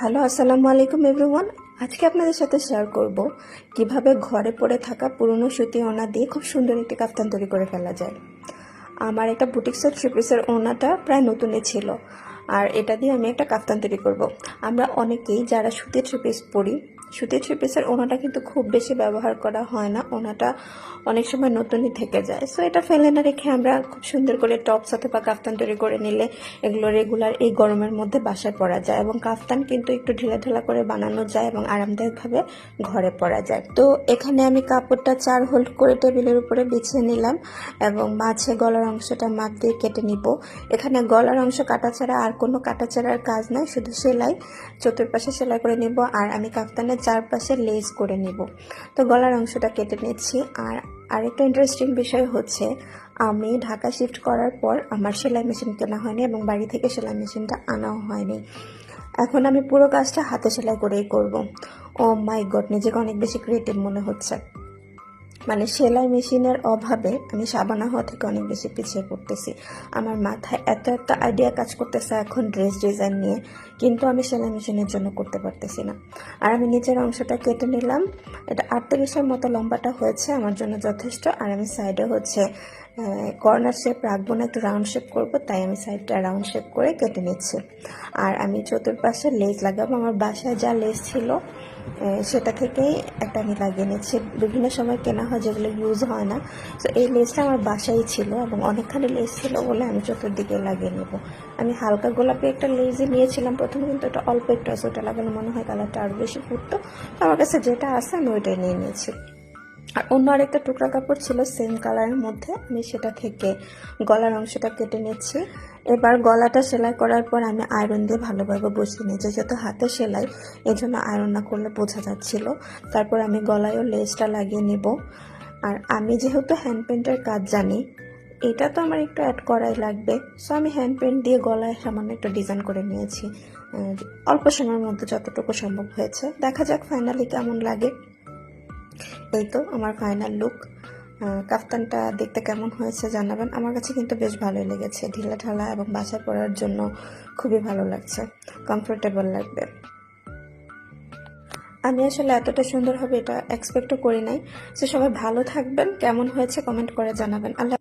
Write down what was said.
Hello, আসসালামু আলাইকুম everyone. আজকে আপনাদের সাথে শেয়ার করব কিভাবে ঘরে পড়ে থাকা পুরনো সুতি ওড়না দিয়ে খুব সুন্দর একটি কাফতান তৈরি করে ফেলা যায়। আমার একটা বুটিক্সের থ্রি পিসের ওড়নাটা প্রায় নতুনই ছিল, আর এটা দিয়ে আমি একটা কাফতান তৈরি করব। আমরা অনেকেই যারা সুতির থ্রি পিস পরি, সুতির থ্রি পিসের ওড়নাটা কিন্তু খুব বেশি ব্যবহার করা হয় না, ওড়নাটা অনেক সময় নতুনই থেকে যায়। সো এটা ফেলে না রেখে আমরা খুব সুন্দর করে টপস অথবা কাফতান তৈরি করে নিলে এগুলো রেগুলার এই গরমের মধ্যে বাসায় পরা যায়, এবং কাফতান কিন্তু একটু ঢিলাঢালা করে বানানো যায় এবং আরামদায়কভাবে ঘরে পরা যায়। তো এখানে আমি কাপড়টা 4 হোল্ড করে টেবিলের উপরে বিছিয়ে নিলাম এবং মাঝে গলার অংশটা মাপ দিয়ে কেটে নিব। এখানে গলার অংশ কাটা ছাড়া আর কোনো কাটা ছাড়ার কাজ নাই, শুধু সেলাই, চতুর্পাশে সেলাই করে নিব আর আমি কাফতানের চারপাশে লেস করে নিব। তো গলার অংশটা কেটে নিচ্ছি। আর আরেকটা ইন্টারেস্টিং বিষয় হচ্ছে, আমি ঢাকা শিফট করার পর আমার সেলাই মেশিন কেনা হয়নি এবং বাড়ি থেকে সেলাই মেশিনটা আনাও হয়নি। এখন আমি পুরো কাজটা হাতে সেলাই করেই করব। ও মাই গড, নিজেকে অনেক বেশি ক্রিয়েটিভ মনে হচ্ছে। মানে সেলাই মেশিনের অভাবে আমি সাবানা হওয়া থেকে অনেক বেশি পিছিয়ে পড়তেছি। আমার মাথায় এত এত আইডিয়া কাজ করতেছে এখন ড্রেস ডিজাইন নিয়ে, কিন্তু আমি সেলাই মেশিনের জন্য করতে পারতেছি না। আর আমি নিচের অংশটা কেটে নিলাম। এটা 38-এর মতো লম্বাটা হয়েছে, আমার জন্য যথেষ্ট। আর আমি সাইডে হচ্ছে কর্নার শেপ রাখবো না, একটু রাউন্ড শেপ করবো, তাই আমি সাইডটা রাউন্ড শেপ করে কেটে নিচ্ছি। আর আমি চতুর্পাশে লেস লাগাবো। আমার বাসায় যা লেস ছিল সেটা থেকেই একটা আমি লাগিয়ে নিচ্ছি। বিভিন্ন সময় কেনা হয় যেগুলো ইউজ হয় না। তো এই লেসটা আমার বাসায় ছিল এবং অনেকখানি লেস ছিল বলে আমি চতুর্দিকে লাগিয়ে নেব। আমি হালকা গোলাপি একটা লেসই নিয়েছিলাম প্রথমে, কিন্তু এটা অল্প একটু আছে, ওটা লাগালে মনে হয় কালারটা আরও বেশি ফুটতো। তো আমার কাছে যেটা আছে আমি ওইটাই নিয়ে নিয়েছি। আর অন্য আরেকটা টুকরা কাপড় ছিল সেম কালারের মধ্যে, আমি সেটা থেকে গলার অংশটা কেটে নিচ্ছি। এবার গলাটা সেলাই করার পর আমি আয়রন দিয়ে ভালোভাবে বসিয়ে নিয়েছি, যেহেতু হাতে সেলাই এই জন্য আয়রন না করলে বোঝা যাচ্ছিল। তারপর আমি গলায়ও লেসটা লাগিয়ে নেব। আর আমি যেহেতু হ্যান্ড পেন্টের কাজ জানি, এটা তো আমার একটু অ্যাড করাই লাগবে। সো আমি হ্যান্ড পেন্ট দিয়ে গলায় সামান্য একটু ডিজাইন করে নিয়েছি, অল্প সময়ের মধ্যে যতটুকু সম্ভব হয়েছে। দেখা যাক ফাইনালি কেমন লাগে। এই তো আমার ফাইনাল লুক। কাফতানটা দেখতে কেমন হয়েছে জানাবেন। আমার কাছে কিন্তু বেশ ভালোই লেগেছে, ঢিলা ঢালা এবং বাসায় পরার জন্য খুবই ভালো লাগছে, কমফোর্টেবল লাগবে। আমি আসলে এতটা সুন্দর হবে এটা এক্সপেক্টও করি নাই। সো সবাই ভালো থাকবেন, কেমন হয়েছে কমেন্ট করে জানাবেন। আল্লাহ।